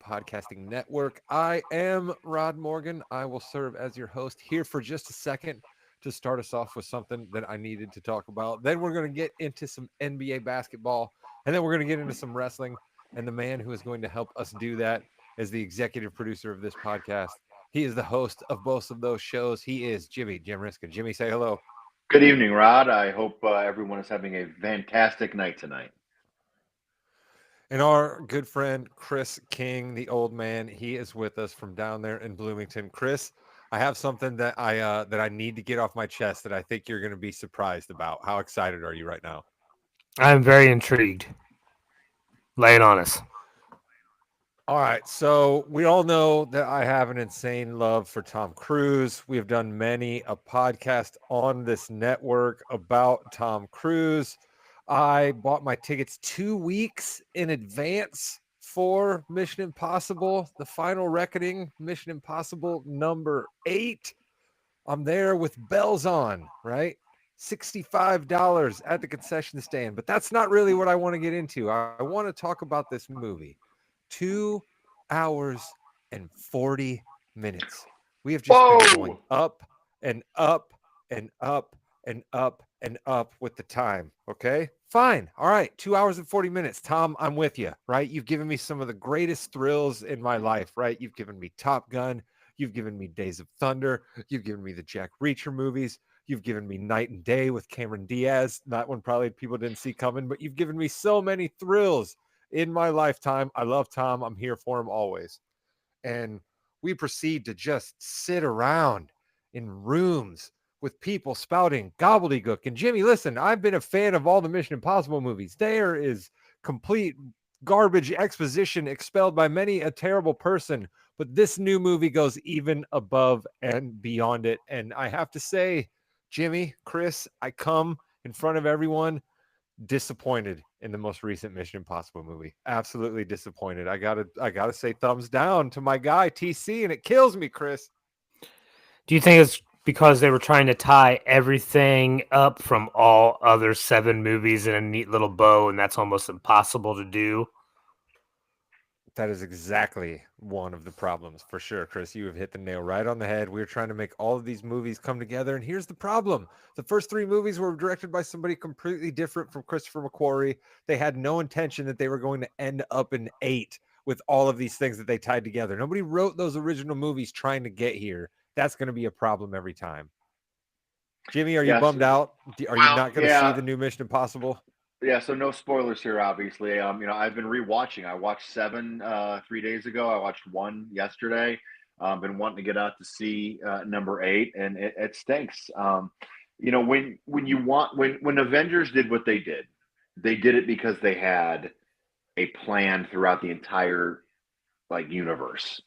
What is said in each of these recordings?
Podcasting Network. I am Rod Morgan. I will serve as your host here for just a second to start us off with something that I needed to talk about. Then we're going to get into some NBA basketball, and then we're going to get into some wrestling. And the man who is going to help us do that is the executive producer of this podcast. He is the host of both of those shows. He is Jim Riska. Jimmy, say hello. Good evening, Rod. I hope everyone is having a fantastic night tonight. And our good friend Chris King, the old man, he is with us from down there in Bloomington. Chris, I have something that I need to get off my chest that I think you're going to be surprised about. How excited are you right now? I'm very intrigued. Lay it on us. All right, so we all know that I have an insane love for Tom Cruise. We have done many a podcast on this network about Tom Cruise. I bought my tickets 2 weeks in advance for Mission Impossible, The Final Reckoning, Mission Impossible number 8. I'm there with bells on, right? $65 at the concession stand. But that's not really what I want to get into. I want to talk about this movie. 2 hours and 40 minutes. We have just been going up and up and up and up and up with the time. Okay, fine. All right. 2 hours and 40 minutes. Tom, I'm with you, right? You've given me some of the greatest thrills in my life, right? You've given me Top Gun. You've given me Days of Thunder. You've given me the Jack Reacher movies. You've given me Night and Day with Cameron Diaz. That one probably people didn't see coming, but you've given me so many thrills in my lifetime. I love Tom. I'm here for him always. And we proceed to just sit around in rooms with people spouting gobbledygook. And Jimmy, listen, I've been a fan of all the Mission Impossible movies. There is complete garbage exposition expelled by many a terrible person. But this new movie goes even above and beyond it. And I have to say, Jimmy, Chris, I come in front of everyone disappointed in the most recent Mission Impossible movie. Absolutely disappointed. I gotta say thumbs down to my guy TC, and it kills me, Chris. Do you think it's because they were trying to tie everything up from all other 7 movies in a neat little bow, and that's almost impossible to do? That is exactly one of the problems for sure, Chris. You have hit the nail right on the head. We're trying to make all of these movies come together. And here's the problem. The first 3 movies were directed by somebody completely different from Christopher McQuarrie. They had no intention that they were going to end up in 8 with all of these things that they tied together. Nobody wrote those original movies trying to get here. That's going to be a problem every time. Jimmy, are you bummed out? Are you not going to see the new Mission Impossible? Yeah, so no spoilers here, obviously. I've been rewatching. I watched 7 3 days ago. I watched 1 yesterday. Been wanting to get out to see number 8, and it stinks. When Avengers did what they did it because they had a plan throughout the entire universe.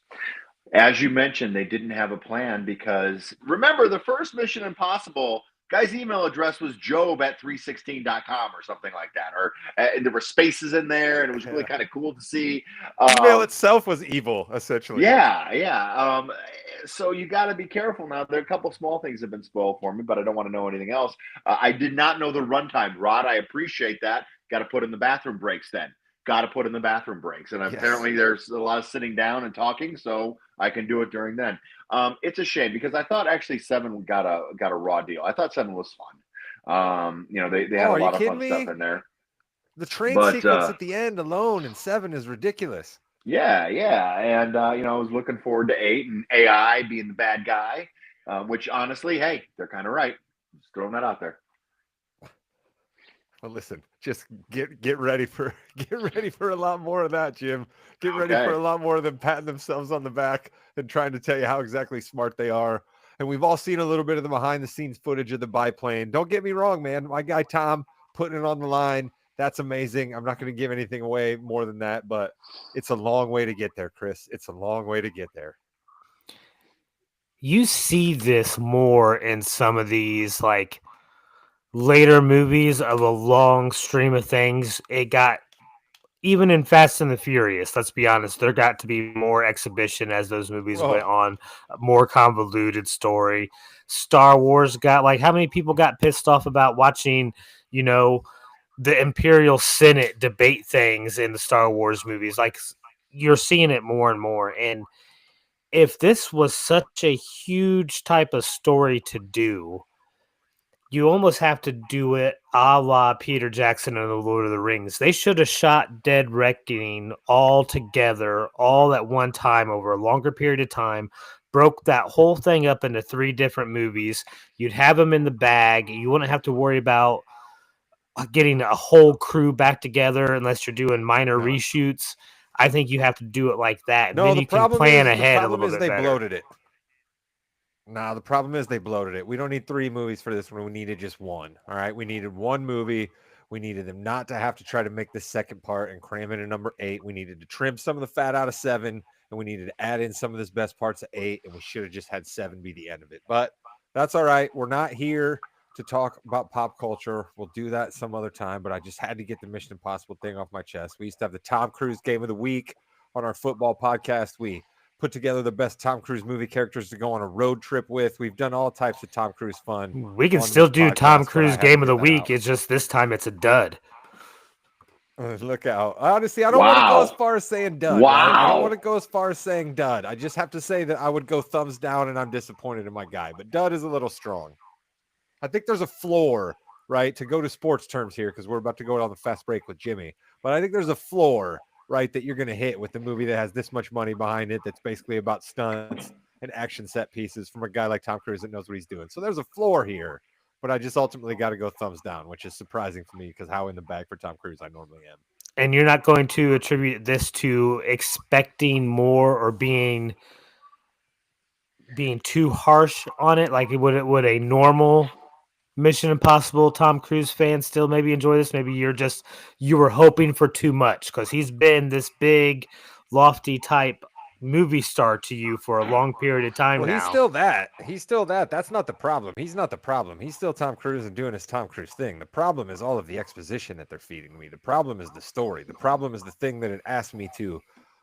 As you mentioned, they didn't have a plan because remember the first Mission Impossible. Guy's email address was job@316.com or something like that. Or and there were spaces in there, and it was really kind of cool to see. Email itself was evil, essentially. Yeah. So you got to be careful now. There are a couple small things that have been spoiled for me, but I don't want to know anything else. I did not know the runtime. Rod, I appreciate that. Got to put in the bathroom breaks then. Got to put in the bathroom breaks. And apparently there's a lot of sitting down and talking, so I can do it during then. It's a shame because I thought actually 7 got a raw deal. I thought 7 was fun. They had a lot of fun stuff in there. The train sequence at the end alone in 7 is ridiculous. Yeah. And, I was looking forward to 8 and AI being the bad guy, which honestly, hey, they're kind of right. Just throwing that out there. Well, listen, just get ready for a lot more of that, Jim. Get ready for a lot more of them patting themselves on the back and trying to tell you how exactly smart they are. And we've all seen a little bit of the behind the scenes footage of the biplane. Don't get me wrong, man. My guy Tom putting it on the line. That's amazing. I'm not going to give anything away more than that, but it's a long way to get there, Chris. It's a long way to get there. You see this more in some of these later movies of a long stream of things. It got, even in Fast and the Furious, let's be honest, there got to be more exhibition as those movies went on, a more convoluted story. Star Wars got, how many people got pissed off about watching, the Imperial Senate debate things in the Star Wars movies? you're seeing it more and more. And if this was such a huge type of story to do, you almost have to do it a la Peter Jackson and the Lord of the Rings. They should have shot Dead Reckoning all together, all at one time over a longer period of time, broke that whole thing up into 3 different movies. You'd have them in the bag. You wouldn't have to worry about getting a whole crew back together unless you're doing minor No. reshoots. I think you have to do it like that, and No, then the you can problem plan is ahead a little bit they better. bloated it. Nah, the problem is they bloated it. We don't need 3 movies for this one. We needed just one. All right. We needed one movie. We needed them not to have to try to make the second part and cram it in number 8. We needed to trim some of the fat out of 7, and we needed to add in some of this best parts of 8, and we should have just had 7 be the end of it. But that's all right. We're not here to talk about pop culture. We'll do that some other time, but I just had to get the Mission Impossible thing off my chest. We used to have the Tom Cruise Game of the Week on our football podcast. We put together the best Tom Cruise movie characters to go on a road trip with. We've done all types of Tom Cruise fun We can on still this do Tom podcast, but I Cruise had to Game of the get that Week. out. It's just this time it's a dud. Look out. Honestly, I don't want to go as Wow. far as saying dud, right? I don't want Wow. to go as far as saying dud. I just have to say that I would go thumbs down and I'm disappointed in my guy, but dud is a little strong. I think there's a floor, right, to go to sports terms here because we're about to go on the fast break with Jimmy. But I think there's a floor, right, that you're going to hit with the movie that has this much money behind it, that's basically about stunts and action set pieces from a guy like Tom Cruise that knows what he's doing. So there's a floor here, but I just ultimately got to go thumbs down, which is surprising to me because how in the bag for Tom Cruise I normally am. And you're not going to attribute this to expecting more or being too harsh on it. Like would a normal Mission Impossible Tom Cruise fan still maybe enjoy this? Maybe you were hoping for too much because he's been this big, lofty type movie star to you for a long period of time Well, he's now. still that. He's still that. That's not the problem. He's not the problem. He's still Tom Cruise and doing his Tom Cruise thing. The problem is all of the exposition that they're feeding me. The problem is the story. The problem is the thing that it asked me to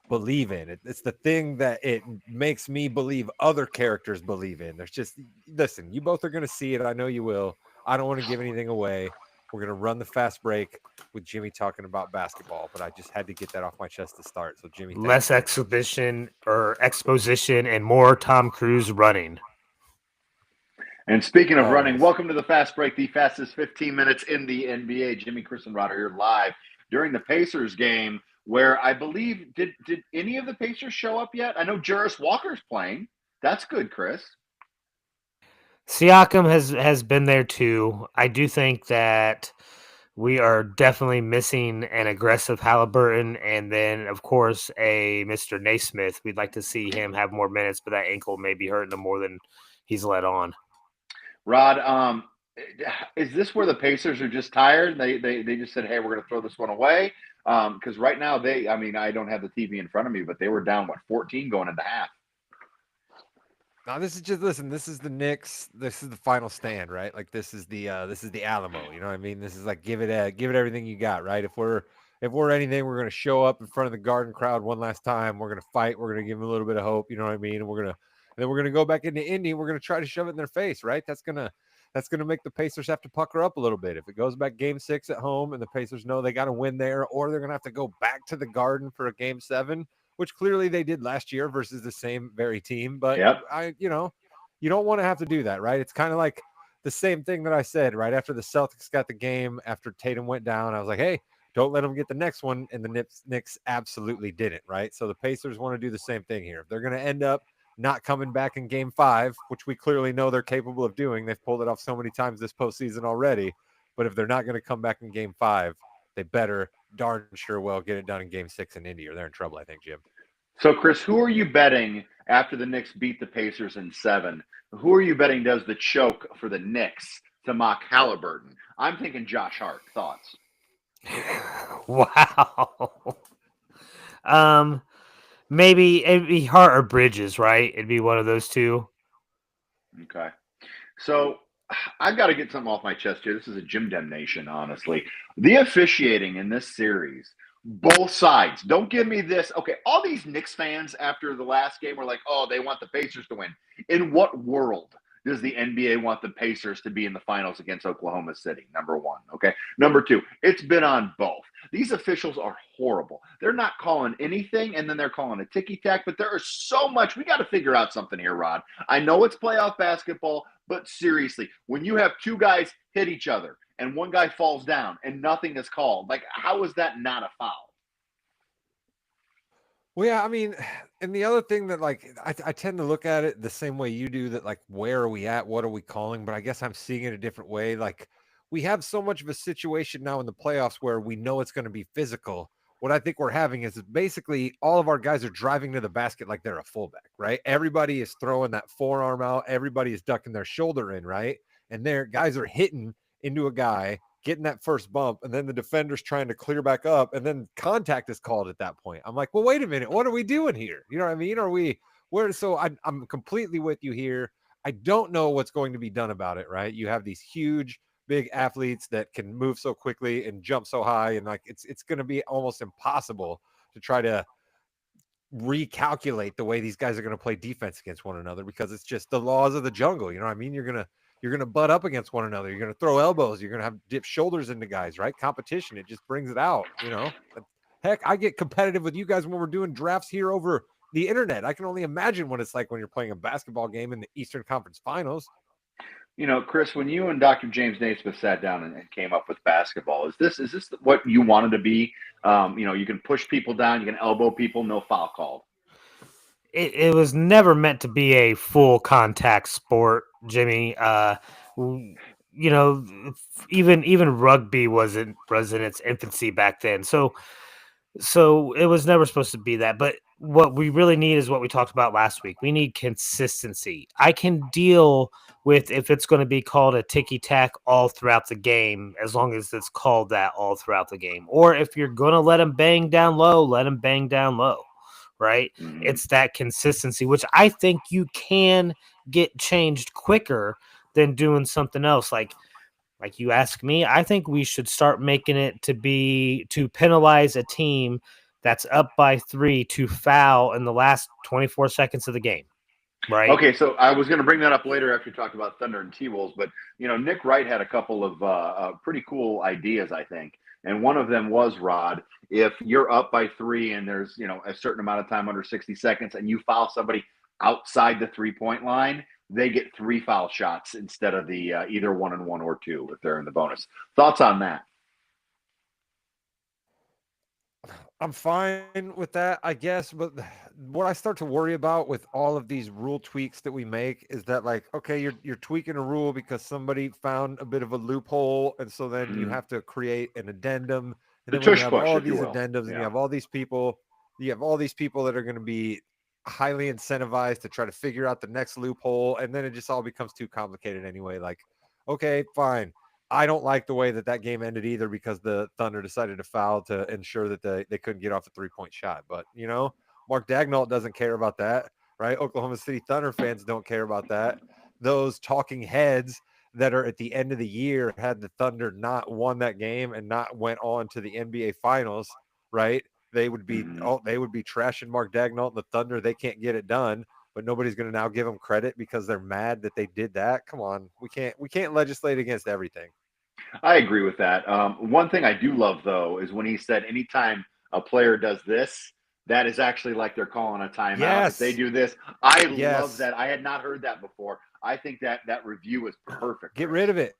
believe in. It's the thing that it makes me believe other characters believe in. There's just, listen, you both are going to see it. I know you will. I don't want to give anything away. We're going to run the fast break with Jimmy talking about basketball, but I just had to get that off my chest to start. So, Jimmy, thank you Less very much. exposition and more Tom Cruise running. And speaking of running, Always. welcome to the fast break, the fastest 15 minutes in the NBA. Jimmy, Chris, and Rod are here live during the Pacers game, where I believe did any of the Pacers show up yet? I know Jarris Walker's playing. That's good, Chris. Siakam has been there too. I do think that we are definitely missing an aggressive Halliburton, and then of course a Mr. Naismith. We'd like to see him have more minutes, but that ankle may be hurting him more than he's let on. Rod, is this where the Pacers are just tired? They just said, hey, we're going to throw this one away? Because right now I don't have the TV in front of me, but they were down 14 going into half. No, this is just listen. This is the Knicks. This is the final stand, right? Like this is the Alamo. You know what I mean? This is like give it everything you got, right? If we're anything, we're gonna show up in front of the Garden crowd one last time. We're gonna fight. We're gonna give them a little bit of hope. You know what I mean? And then we're gonna go back into Indy. And we're gonna try to shove it in their face, right? That's gonna make the Pacers have to pucker up a little bit. If it goes back Game 6 at home and the Pacers know they got to win there, or they're gonna have to go back to the Garden for a Game 7, which clearly they did last year versus the same very team. But Yep. you don't want to have to do that, right? It's kind of like the same thing that I said right after the Celtics got the game, after Tatum went down. I was like, hey, don't let them get the next one. And the Knicks absolutely didn't, right? So the Pacers want to do the same thing here. If they're going to end up not coming back in Game 5, which we clearly know they're capable of doing, they've pulled it off so many times this postseason already. But if they're not going to come back in Game 5, they better darn sure well get it done in Game 6 in Indy, or they're in trouble, I think, Jim. So, Chris, who are you betting after the Knicks beat the Pacers in 7? Who are you betting does the choke for the Knicks to mock Halliburton? I'm thinking Josh Hart. Thoughts? Wow. Maybe it'd be Hart or Bridges, right? It'd be one of those two. Okay. So I've got to get something off my chest here. This is a Jim Dem Nation, honestly. The officiating in this series, both sides. Don't give me this. Okay, all these Knicks fans after the last game were like, oh, they want the Pacers to win. In what world does the NBA want the Pacers to be in the finals against Oklahoma City? Number one. Okay. Number two, it's been on both. These officials are horrible. They're not calling anything, and then they're calling a ticky tack, but there is so much. We got to figure out something here, Rod. I know it's playoff basketball, but seriously, when you have two guys hit each other and one guy falls down and nothing is called, like, how is that not a foul? Well, yeah, I mean, and the other thing that like I tend to look at it the same way you do that like where are we at? What are we calling? But I guess I'm seeing it a different way. Like we have so much of a situation now in the playoffs where we know it's going to be physical. What I think we're having is basically all of our guys are driving to the basket like they're a fullback, right? Everybody is throwing that forearm out, everybody is ducking their shoulder in, right? And their guys are hitting into a guy getting that first bump, and then the defender's trying to clear back up, and then contact is called at that point. I'm like, well, wait a minute, what are we doing here? You know what I mean? Are we where? So I'm completely with you here. I don't know what's going to be done about it, right? You have these huge, big athletes that can move so quickly and jump so high, and like it's going to be almost impossible to try to recalculate the way these guys are going to play defense against one another because it's just the laws of the jungle. You know what I mean? You're gonna butt up against one another. You're gonna throw elbows. You're gonna have dip shoulders into guys, right? Competition. It just brings it out. You know. But heck, I get competitive with you guys when we're doing drafts here over the internet. I can only imagine what it's like when you're playing a basketball game in the Eastern Conference Finals. You know, Chris, when you and Dr. James Naismith sat down and came up with basketball, is this what you wanted to be? You can push people down, you can elbow people, no foul called. It was never meant to be a full contact sport, Jimmy. You know, even rugby was in its infancy back then. So it was never supposed to be that. But what we really need is what we talked about last week. We need consistency. I can deal with if it's going to be called a ticky tack all throughout the game, as long as it's called that all throughout the game. Or if you're going to let them bang down low, let them bang down low. Right? Mm-hmm. It's that consistency, which I think you can get changed quicker than doing something else. Like you ask me, I think we should start making it to penalize a team that's up by 3 to foul in the last 24 seconds of the game. Right? Okay, so I was going to bring that up later after you talked about Thunder and T-Wolves, but Nick Wright had a couple of pretty cool ideas, I think, and one of them was, Rod, if you're up by 3 and there's a certain amount of time under 60 seconds, and you foul somebody outside the 3-point line, they get 3 foul shots instead of the either 1-and-1 or 2 if they're in the bonus. Thoughts on that? I'm fine with that, I guess. But what I start to worry about with all of these rule tweaks that we make is that, like, okay, you're tweaking a rule because somebody found a bit of a loophole, and so then you have to create an addendum, and The then when you tush have push, all of if you these will. addendums, and Yeah. you have all these people that are going to be highly incentivized to try to figure out the next loophole, and then it just all becomes too complicated anyway. Like, okay, fine. I don't like the way that that game ended either because the Thunder decided to foul to ensure that they couldn't get off a 3-point shot. But, Mark Dagnall doesn't care about that, right? Oklahoma City Thunder fans don't care about that. Those talking heads that are at the end of the year had the Thunder not won that game and not went on to the NBA Finals, right? Mhm. They would be trashing Mark Dagnall and the Thunder. They can't get it done, but nobody's going to now give them credit because they're mad that they did that. Come on, we can't legislate against everything. I agree with that. One thing I do love, though, is when he said anytime a player does this, that is actually like they're calling a timeout. If they Yes, do this, I love yes. that. I had not heard that before. I think that review is perfect, Get Chris. rid of it.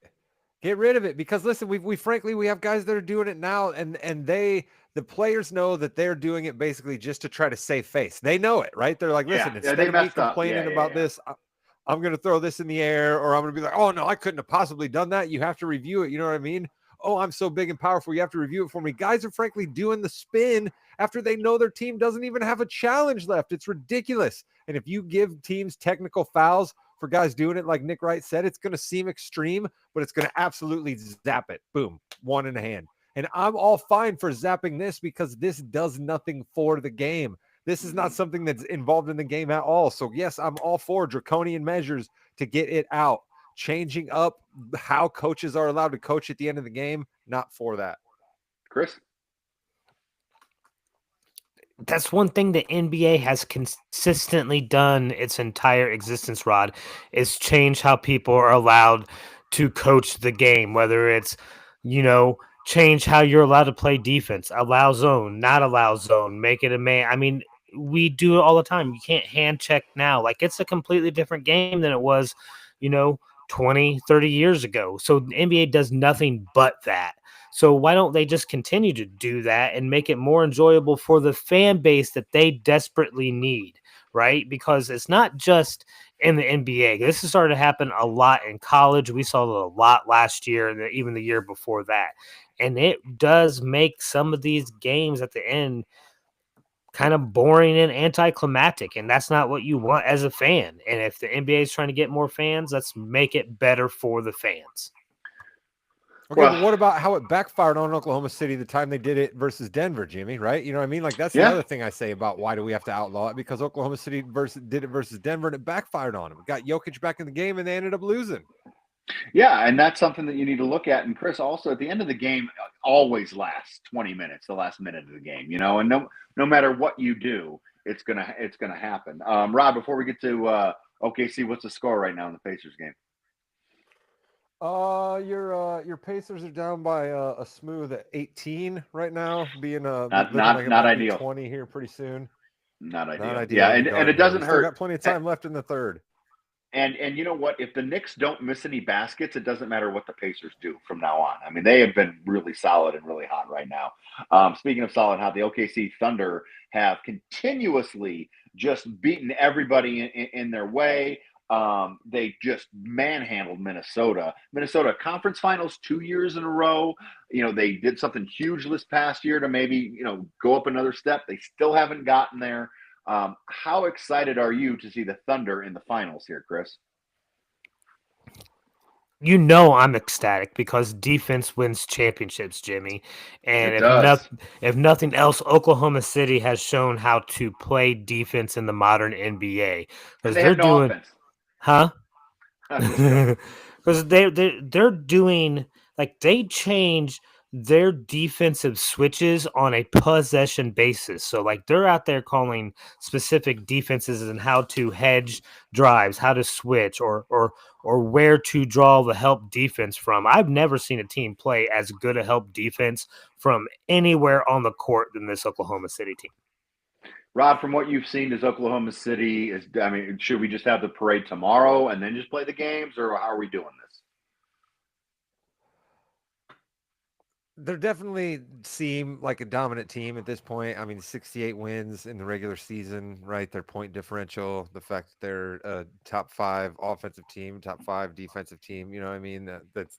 Get rid of it because listen, we frankly we have guys that are doing it now, and the players know that they're doing it basically just to try to save face. They know it, right? They're like, Yeah, listen, yeah, they instead of me messed up. Yeah, complaining yeah, about yeah. this, I'm going to throw this in the air, or I'm going to be like, oh no, I couldn't have possibly done that. You have to review it. You know what I mean? Oh, I'm so big and powerful. You have to review it for me. Guys are frankly doing the spin after they know their team doesn't even have a challenge left. It's ridiculous. And if you give teams technical fouls for guys doing it, like Nick Wright said, it's going to seem extreme, but it's going to absolutely zap it. Boom, one in the hand. And I'm all fine for zapping this because this does nothing for the game. This is not Mhm. something that's involved in the game at all. So, yes, I'm all for draconian measures to get it out. Changing up how coaches are allowed to coach at the end of the game, not for that. Chris? that's one thing the NBA has consistently done its entire existence, Rod, is change how people are allowed to coach the game, whether it's, change how you're allowed to play defense, allow zone, not allow zone, make it a man. I mean, we do it all the time. You can't hand check now. Like, it's a completely different game than it was, you know, 20, 30 years ago. So the NBA does nothing but that. So why don't they just continue to do that and make it more enjoyable for the fan base that they desperately need, right? Because it's not just in the NBA. This has started to happen a lot in college. We saw it a lot last year and even the year before that. And it does make some of these games at the end kind of boring and anticlimactic, and that's not what you want as a fan. And if the NBA is trying to get more fans, let's make it better for the fans. Okay, Well, but what about how it backfired on Oklahoma City the time they did it versus Denver, Jimmy? Right? You know what I mean? Like that's the yeah. other thing I say about why do we have to outlaw it? Because Oklahoma City did it versus Denver and it backfired on them. Got Jokic back in the game and they ended up losing. Yeah, and that's something that you need to look at. And Chris, also at the end of the game, always lasts 20 minutes, the last minute of the game, and no matter what you do, it's gonna happen. Rob, before we get to OKC, what's the score right now in the Pacers game? Your Pacers are down by a smooth 18 right now, being Not looking like not it not might be ideal. 20 here pretty soon. Not Not ideal. ideal Yeah, in the and it Garden here. We doesn't still hurt. got plenty of time left in the third. And you know what? If the Knicks don't miss any baskets, it doesn't matter what the Pacers do from now on. I mean, they have been really solid and really hot right now. Speaking of solid hot, the OKC Thunder have continuously just beaten everybody in their way. They just manhandled Minnesota. Minnesota conference finals 2 years in a row. They did something huge this past year to maybe, go up another step. They still haven't gotten there. How excited are you to see the Thunder in the finals here, Chris? I'm ecstatic because defense wins championships, Jimmy. And It does. if nothing else, Oklahoma City has shown how to play defense in the modern NBA And because they they're have no doing, offense. huh? I'm just joking. Because they're doing, like, they change their defensive switches on a possession basis. So like they're out there calling specific defenses and how to hedge drives, how to switch, or where to draw the help defense from. I've never seen a team play as good a help defense from anywhere on the court than this Oklahoma City team. Rob, from what you've seen, does Oklahoma City should we just have the parade tomorrow and then just play the games, or how are we doing this? They definitely seem like a dominant team at this point. I mean, 68 wins in the regular season, right? Their point differential, the fact that they're a top 5 offensive team, top 5 defensive team, you know what I mean?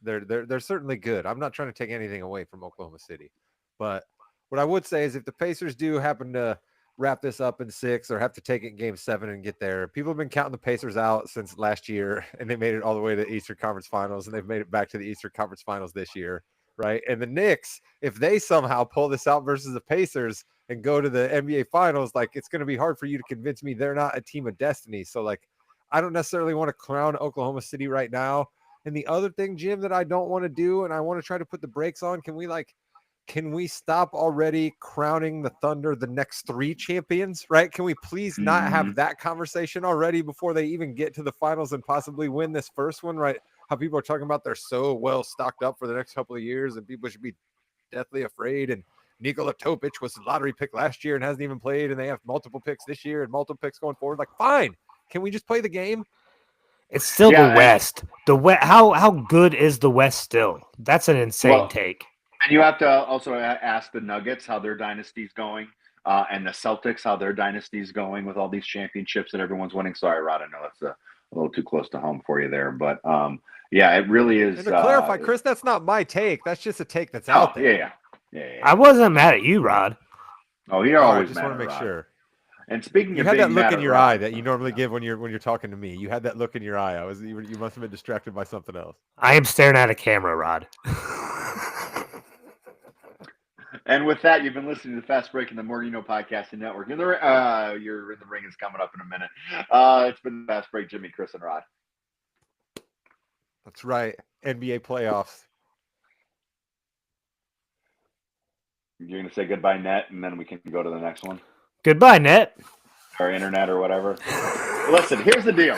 They're certainly good. I'm not trying to take anything away from Oklahoma City. But what I would say is if the Pacers do happen to wrap this up in 6 or have to take it in game 7 and get there, people have been counting the Pacers out since last year and they made it all the way to the Eastern Conference Finals and they've made it back to the Eastern Conference Finals this year, right? And the Knicks, if they somehow pull this out versus the Pacers and go to the NBA Finals, like it's going to be hard for you to convince me they're not a team of destiny. So like, I don't necessarily want to crown Oklahoma City right now. And the other thing, Jim, that I don't want to do, and I want to try to put the brakes on, can we stop already crowning the Thunder the next 3 champions, right? Can we please not Mm-hmm. have that conversation already before they even get to the finals and possibly win this first one, right? How people are talking about they're so well stocked up for the next couple of years and people should be deathly afraid. And Nikola Topic was a lottery pick last year and hasn't even played, and they have multiple picks this year and multiple picks going forward. Like, fine. Can we just play the game? It's still the Yeah, and West. The West. How good is the West still? That's an insane well, take. and you have to also ask the Nuggets how their dynasty's going, and the Celtics how their dynasty's going with all these championships that everyone's winning. Sorry, Rod, I know that's a little too close to home for you there, but yeah, it really And is. to clarify, Chris, that's not my take. That's just a take that's Oh, out yeah, there. yeah, yeah, yeah, I yeah. wasn't mad at you, Rod. Oh, you're All right, always just mad want to at make Rod. sure. And speaking You of had that being look mad in at your eye Rod, that you normally give when you're talking to me. You had that look in your eye. You must have been distracted by something else. I am staring at a camera, Rod. and with that, you've been listening to the Fast Break in the Morning Podcasting Network. You're in the ring is coming up in a minute. It's been the Fast Break, Jimmy, Chris, and Rod. That's right. NBA playoffs. You're going to say goodbye, net, and then we can go to the next one. Goodbye, Net. or internet or whatever. Listen, here's the deal.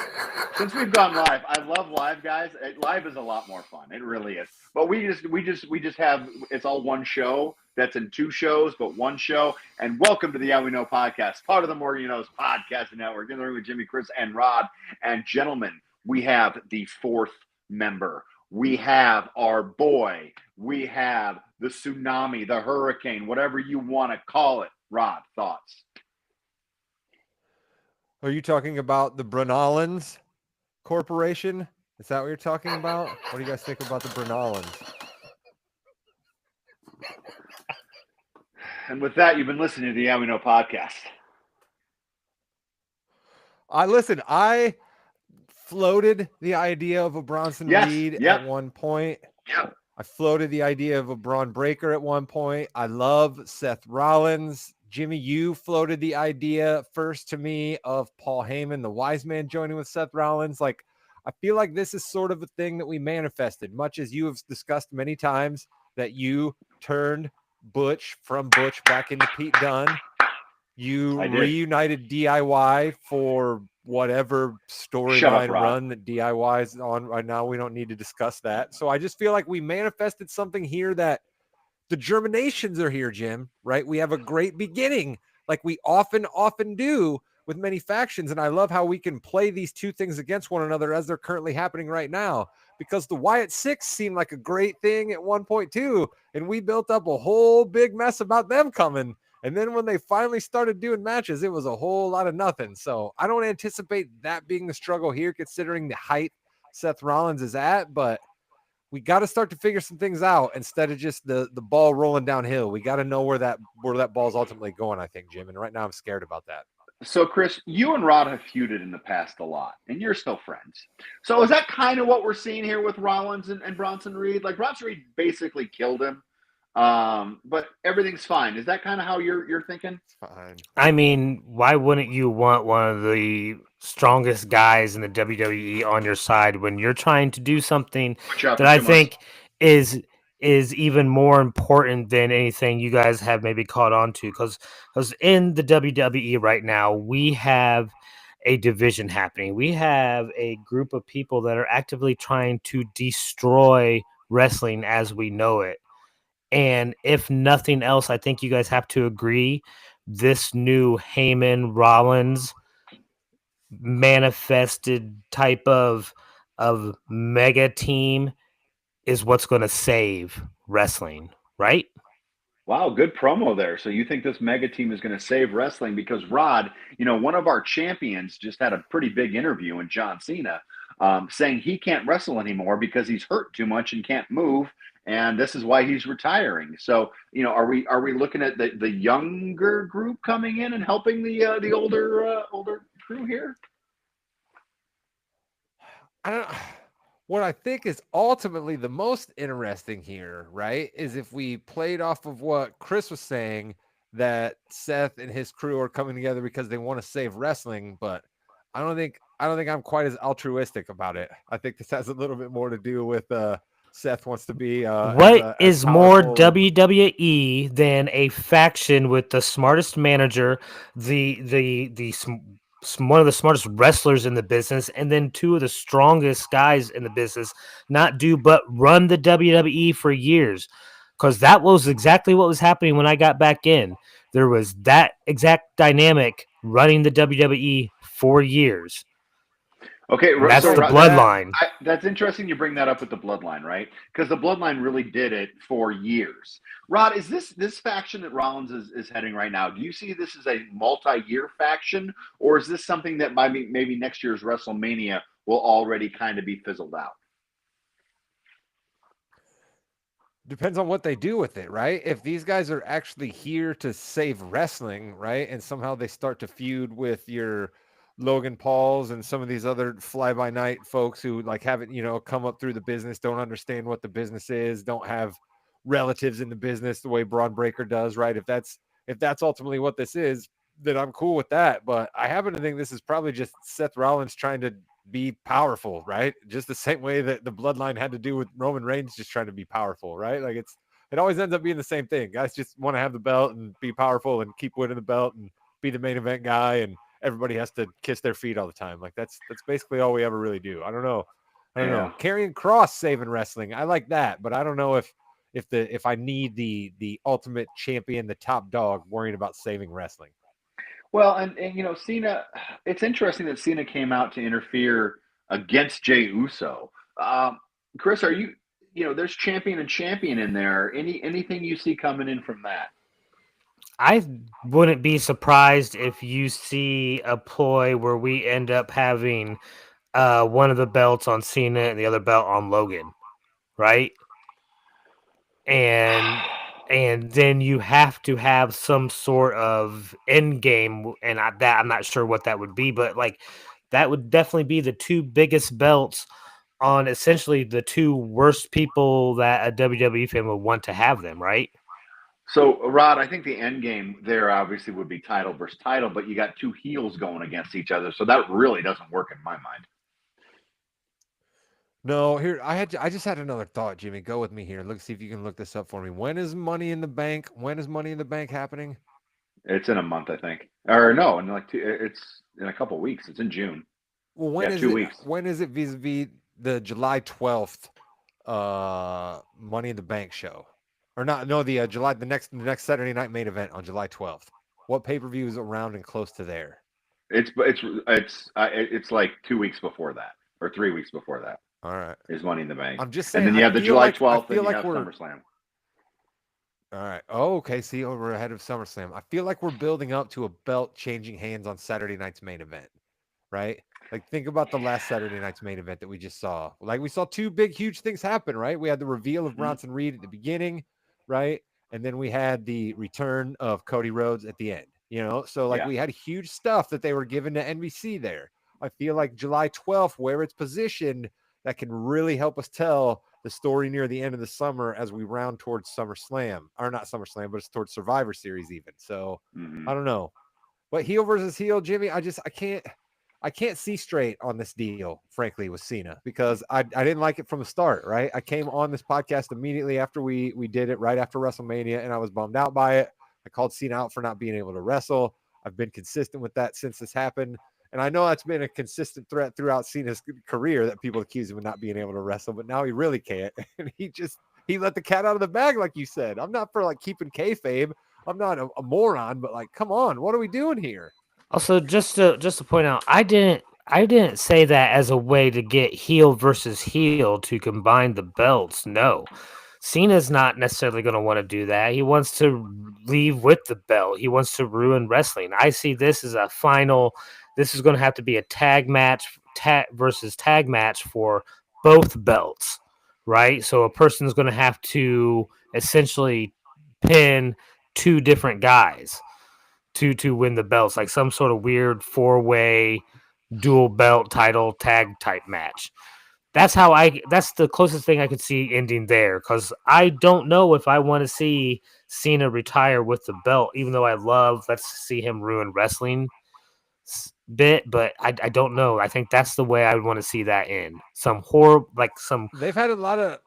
Since we've gone live, I love live, guys. Live is a lot more fun. It really is. But we just have it's all one show. That's in two shows, but one show. And welcome to the Yeah We Know podcast, part of the More You Know's podcast network. In the room with Jimmy, Chris, and Rod. And gentlemen, we have the fourth member. We have our boy. We have the tsunami, the hurricane, whatever you want to call it. Rod, thoughts? Are you talking about the Brunolans Corporation? Is that what you're talking about? What do you guys think about the Brunolans? And with that, you've been listening to the Yeah We Know podcast. I floated the idea of a Bronson Reed at one point. Yep. I floated the idea of a Braun Breaker at one point. I love Seth Rollins. Jimmy, you floated the idea first to me of Paul Heyman, the wise man, joining with Seth Rollins. Like, I feel like this is sort of a thing that we manifested, much as you have discussed many times that you turned Butch from Butch back into Pete Dunne. You reunited DIY for whatever storyline run that DIY is on right now. We don't need to discuss that. So I just feel like we manifested something here that the germinations are here, Jim, right? We have a great beginning like we often do with many factions. And I love how we can play these two things against one another as they're currently happening right now, because the Wyatt Six seemed like a great thing at one point too. And we built up a whole big mess about them coming. And then when they finally started doing matches, it was a whole lot of nothing. So I don't anticipate that being the struggle here, considering the height Seth Rollins is at, but we got to start to figure some things out instead of just the ball rolling downhill. We got to know where that ball's ultimately going, I think, Jim. And right now I'm scared about that. So, Chris, you and Rod have feuded in the past a lot, and you're still friends. So is that kind of what we're seeing here with Rollins and Bronson Reed? Like, Bronson Reed basically killed him, but everything's fine. Is that kind of how you're thinking? It's fine. I mean, why wouldn't you want one of the strongest guys in the WWE on your side when you're trying to do something that I think is even more important than anything you guys have maybe caught on to? Because in the WWE right now, we have a division happening. We have a group of people that are actively trying to destroy wrestling as we know it. And if nothing else, I think you guys have to agree this new Heyman Rollins manifested type of mega team is what's going to save wrestling, right? Wow, good promo there. So you think this mega team is going to save wrestling? Because Rod, one of our champions just had a pretty big interview in John Cena, saying he can't wrestle anymore because he's hurt too much and can't move, and this is why he's retiring. So are we looking at the younger group coming in and helping the older crew here? What I think is ultimately the most interesting here, right, is if we played off of what Chris was saying, that Seth and his crew are coming together because they want to save wrestling, but I don't think I'm quite as altruistic about it. I think this has a little bit more to do with Seth wants to be what is more WWE than a faction with the smartest manager, one of the smartest wrestlers in the business, and then two of the strongest guys in the business not do but run the WWE for years. Because that was exactly what was happening when I got back in. There was that exact dynamic running the WWE for years. Okay, and that's the bloodline. That's interesting you bring that up with the bloodline, right? Because the bloodline really did it for years. Rod, is this faction that Rollins is heading right now, do you see this as a multi-year faction, or is this something that maybe next year's WrestleMania will already kind of be fizzled out? Depends on what they do with it, right? If these guys are actually here to save wrestling, right, and somehow they start to feud with your Logan Pauls and some of these other fly-by-night folks who like haven't, come up through the business, don't understand what the business is, don't have relatives in the business the way Braun Breaker does, right? If that's ultimately what this is, then I'm cool with that. But I happen to think this is probably just Seth Rollins trying to be powerful, right? Just the same way that the bloodline had to do with Roman Reigns just trying to be powerful, right? Like it always ends up being the same thing. Guys just want to have the belt and be powerful and keep winning the belt and be the main event guy, and everybody has to kiss their feet all the time. Like that's basically all we ever really do. I don't know. I don't Yeah. know. Karrion Cross saving wrestling. I like that, but I don't know if I need the ultimate champion, the top dog, worrying about saving wrestling. Well, and Cena. It's interesting that Cena came out to interfere against Jey Uso. Chris, are you? There's champion and champion in there. Anything you see coming in from that? I wouldn't be surprised if you see a ploy where we end up having one of the belts on Cena and the other belt on Logan, right? And then you have to have some sort of end game, and I'm not sure what that would be, but like that would definitely be the two biggest belts on essentially the two worst people that a WWE fan would want to have them, right? So, Rod, I think the end game there obviously would be title versus title, but you got two heels going against each other, so that really doesn't work in my mind. No, here I just had another thought, Jimmy. Go with me here. Look, see if you can look this up for me. When is Money in the Bank? When is Money in the Bank happening? It's in a month, I think, or no, in like it's in a couple of weeks. It's in June. Well, when Yeah, is two it? weeks. When is it vis-a-vis the July 12th Money in the Bank show? Or not, no, the next Saturday night main event on July 12th. What pay-per-view is around and close to there? It's like 2 weeks before that, or 3 weeks before that All right. is Money in the Bank, I'm just and saying then I you have the feel July like I 12th, and feel you like have we're SummerSlam. all right. Oh, okay. See, we're ahead of SummerSlam. I feel like we're building up to a belt changing hands on Saturday night's main event, right? Like think about the last Saturday night's main event that we just saw. Like we saw two big, huge things happen, right? We had the reveal of Mhm. Bronson Reed at the beginning, right? And then we had the return of Cody Rhodes at the end. So like Yeah. we had huge stuff that they were given to NBC there. I feel like July 12th, where it's positioned, that can really help us tell the story near the end of the summer as we round towards SummerSlam, or not SummerSlam, but it's towards Survivor Series even. So Hmm. I don't know, but heel versus heel, Jimmy, I can't see straight on this deal, frankly, with Cena because I didn't like it from the start. Right, I came on this podcast immediately after we did it right after WrestleMania, and I was bummed out by it. I called Cena out for not being able to wrestle. I've been consistent with that since this happened. And I know that's been a consistent threat throughout Cena's career that people accuse him of not being able to wrestle, but now he really can't. And he let the cat out of the bag, like you said. I'm not for like keeping kayfabe. I'm not a moron, but like, come on, what are we doing here? Also, just to point out, I didn't say that as a way to get heel versus heel to combine the belts. No, Cena's not necessarily going to want to do that. He wants to leave with the belt. He wants to ruin wrestling. I see this as a final. This is going to have to be a tag match, tag versus tag match for both belts, right? So a person's going to have to essentially pin two different guys to win the belts, like some sort of weird four-way dual belt title tag type match. That's the closest thing I could see ending there, because I don't know if I want to see Cena retire with the belt, even though I love let's see him ruin wrestling bit, but I don't know. I think that's the way I would want to see that end. Some horror, like some. They've had a lot of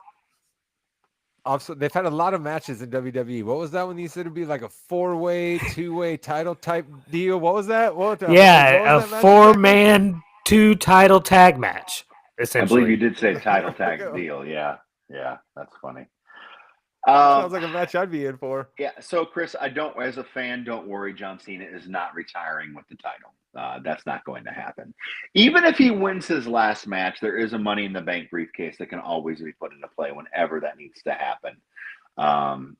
Also, they've had a lot of matches in WWE. What was that when you said it'd be like a four-way, two-way title type deal? What was that? What was Yeah, a that match exactly? four-man two title tag match, I believe you essentially. did say title There we tag go. deal. Yeah, yeah, that's funny. Sounds Um, like a match I'd be in for. yeah. So, Chris, I don't, as a fan, don't worry. John Cena is not retiring with the title. That's not going to happen. Even if he wins his last match, there is a Money in the Bank briefcase that can always be put into play whenever that needs to happen. Um,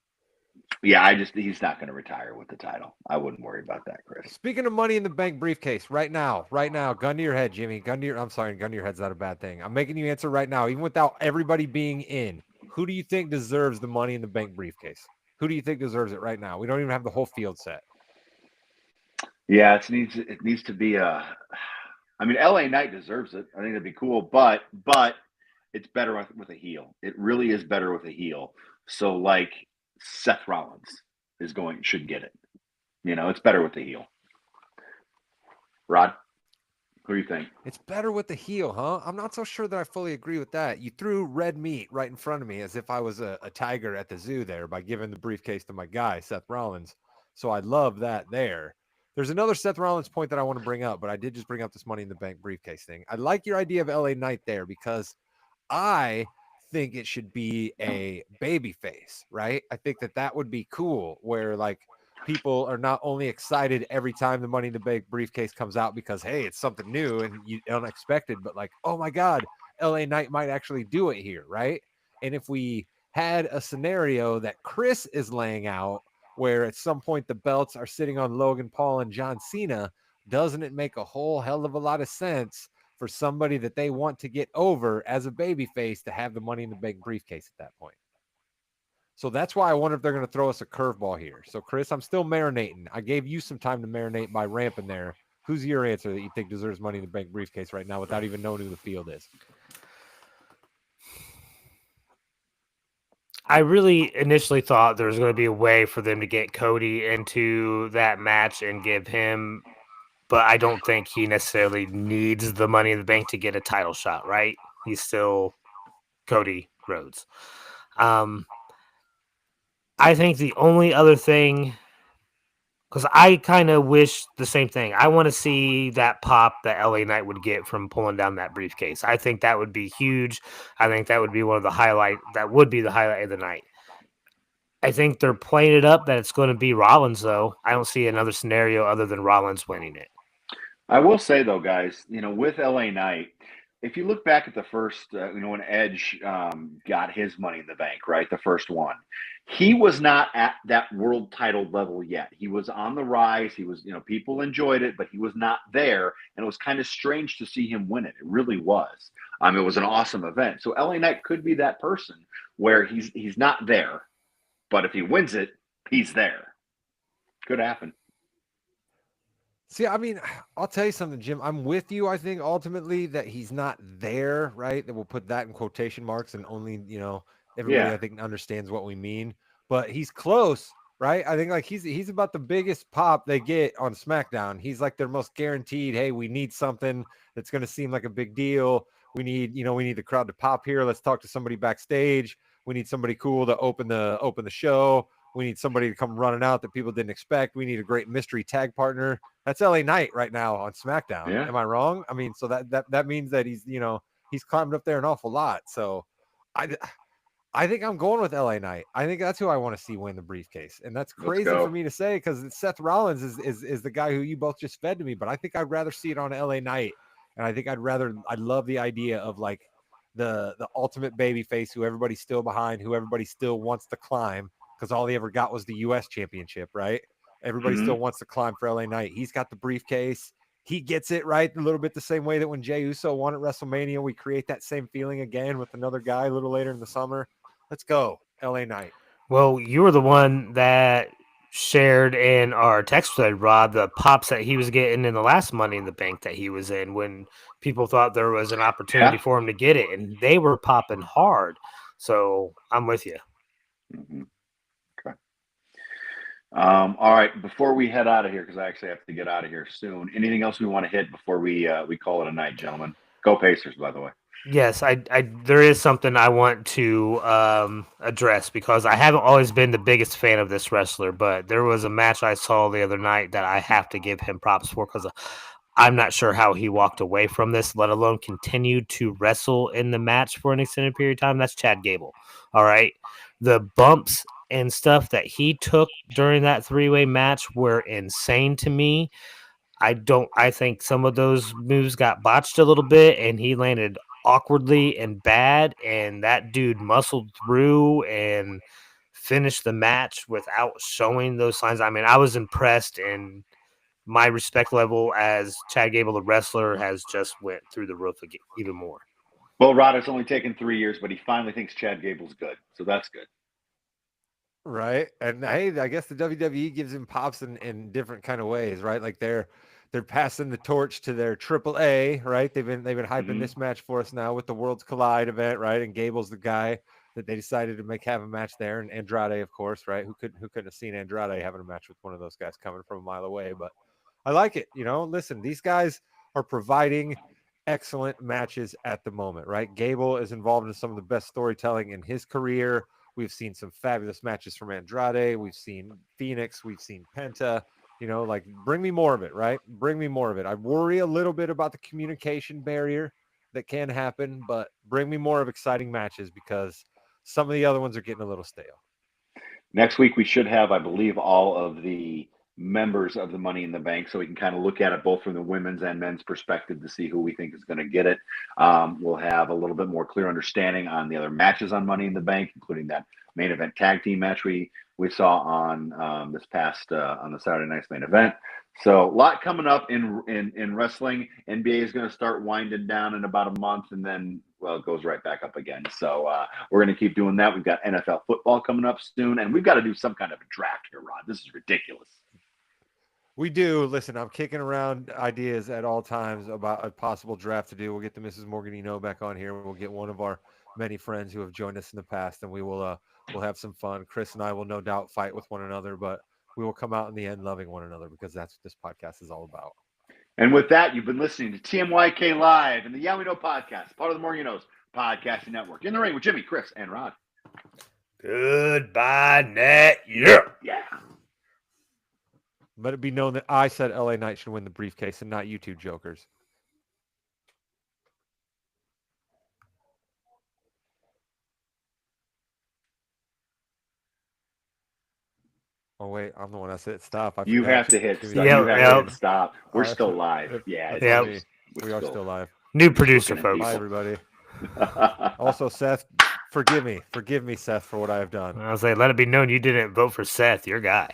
yeah, he's not going to retire with the title. I wouldn't worry about that, Chris. Speaking of Money in the Bank briefcase, right now, gun to your head, Jimmy. I'm sorry, gun to your head's not a bad thing. I'm making you answer right now, even without everybody being in. Who do you think deserves the Money in the Bank briefcase? Who do you think deserves it right now? We don't even have the whole field set. Yeah, it needs to be a. I mean, LA Knight deserves it. I think that'd be cool, but it's better with a heel. It really is better with a heel. So like Seth Rollins should get it. It's better with the heel. Rod, who do you think? It's better with the heel, huh? I'm not so sure that I fully agree with that. You threw red meat right in front of me as if I was a tiger at the zoo there by giving the briefcase to my guy, Seth Rollins. So I love that there. There's another Seth Rollins point that I want to bring up, but I did just bring up this Money in the Bank briefcase thing. I like your idea of LA Knight there because I think it should be a baby face, right? I think that that would be cool where like people are not only excited every time the Money in the Bank briefcase comes out because hey, it's something new and unexpected, but like, oh my god, LA Knight might actually do it here, right? And if we had a scenario that Chris is laying out where at some point the belts are sitting on Logan Paul and John Cena, doesn't it make a whole hell of a lot of sense for somebody that they want to get over as a baby face to have the Money in the Bank briefcase at that point? So that's why I wonder if they're going to throw us a curveball here. So, Chris, I'm still marinating. I gave you some time to marinate by ramping there. Who's your answer that you think deserves Money in the Bank briefcase right now without even knowing who the field is? I really initially thought there was going to be a way for them to get Cody into that match and give him, but I don't think he necessarily needs the Money in the Bank to get a title shot, right? He's still Cody Rhodes. I think the only other thing, because I kind of wish the same thing. I want to see that pop that LA Knight would get from pulling down that briefcase. I think that would be huge. I think that would be one of the highlight. That would be the highlight of the night. I think they're playing it up that it's going to be Rollins, though. I don't see another scenario other than Rollins winning it. I will say though, guys, with LA Knight, if you look back at the first, when Edge got his Money in the Bank, right, the first one, he was not at that world title level yet. He was on the rise. He was, people enjoyed it, but he was not there, and it was kind of strange to see him win it. It really was. It was an awesome event. So LA Knight could be that person where he's not there, but if he wins it, he's there. Could happen. See, I mean, I'll tell you something, Jim. I'm with you. I think ultimately that he's not there, right? That we'll put that in quotation marks and only, everybody Yeah. I think understands what we mean. But he's close, right? I think like he's about the biggest pop they get on SmackDown. He's like their most guaranteed, hey, we need something that's going to seem like a big deal. We need the crowd to pop here. Let's talk to somebody backstage. We need somebody cool to open the show. We need somebody to come running out that people didn't expect. We need a great mystery tag partner. That's LA Knight right now on SmackDown. Yeah. Am I wrong? I mean, so that means that he's climbed up there an awful lot. So I think I'm going with LA Knight. I think that's who I want to see win the briefcase. And that's Let's crazy for go. me to say because Seth Rollins is the guy who you both just fed to me, but I think I'd rather see it on LA Knight. And I think I love the idea of like the ultimate baby face who everybody's still behind, who everybody still wants to climb because all he ever got was the US championship, right? Everybody Mm-hmm. still wants to climb for LA Knight. He's got the briefcase. He gets it right a little bit the same way that when Jey Uso won at WrestleMania, we create that same feeling again with another guy a little later in the summer. Let's go, LA Knight. Well, you were the one that shared in our text thread, Rod, the pops that he was getting in the last Money in the Bank that he was in when people thought there was an opportunity Yeah. for him to get it, and they were popping hard. So I'm with you. Mm-hmm. Okay. All right. Before we head out of here, because I actually have to get out of here soon. Anything else we want to hit before we call it a night, gentlemen? Go Pacers, by the way. Yes, there is something I want to address because I haven't always been the biggest fan of this wrestler, but there was a match I saw the other night that I have to give him props for because I'm not sure how he walked away from this, let alone continued to wrestle in the match for an extended period of time. That's Chad Gable. All right. The bumps and stuff that he took during that three-way match were insane to me. I think some of those moves got botched a little bit and he landed awkwardly and bad, and that dude muscled through and finished the match without showing those signs. I mean, I was impressed, and my respect level as Chad Gable, the wrestler, has just went through the roof even more. Well, Rod, it's only taken 3 years, but he finally thinks Chad Gable's good, so that's good. Right. And hey, I guess the WWE gives him pops in different kind of ways, right? Like they're passing the torch to their AAA, right? They've been hyping Mm-hmm. this match for us now with the Worlds Collide event, right? And Gable's the guy that they decided to have a match there, and Andrade, of course, right? Who couldn't have seen Andrade having a match with one of those guys coming from a mile away? But I like it. Listen, these guys are providing excellent matches at the moment, right? Gable is involved in some of the best storytelling in his career. We've seen some fabulous matches from Andrade. We've seen Phoenix. We've seen Penta. Like bring me more of it, right? Bring me more of it. I worry a little bit about the communication barrier that can happen, but bring me more of exciting matches because some of the other ones are getting a little stale. Next week, we should have, I believe, all of the members of the Money in the Bank, so we can kind of look at it both from the women's and men's perspective to see who we think is going to get it. We'll have a little bit more clear understanding on the other matches on Money in the Bank, including that main event tag team match we saw on this past on the Saturday night's main event. So a lot coming up in wrestling. NBA is going to start winding down in about a month, and then it goes right back up again. So we're going to keep doing that. We've got NFL football coming up soon, and we've got to do some kind of a draft here, Rod. This is ridiculous. We do. Listen, I'm kicking around ideas at all times about a possible draft to do. We'll get the Mrs. Morganino back on here. We'll get one of our many friends who have joined us in the past, and we'll have some fun. Chris and I will no doubt fight with one another, but we will come out in the end loving one another because that's what this podcast is all about. And with that, you've been listening to TMYK Live and the Yeah We Know podcast, part of the Morganos Podcasting Network. In the ring with Jimmy, Chris, and Rod. Goodbye, net. Yeah. Yeah. Let it be known that I said LA Knight should win the briefcase and not you two jokers. Oh, wait, I'm the one that said stop. You have to hit stop. Yep, You have to hit stop. We're still live. We are still live. New producer, folks. Bye, everybody. Also, Seth, forgive me. Forgive me, Seth, for what I have done. I was like, let it be known you didn't vote for Seth, your guy.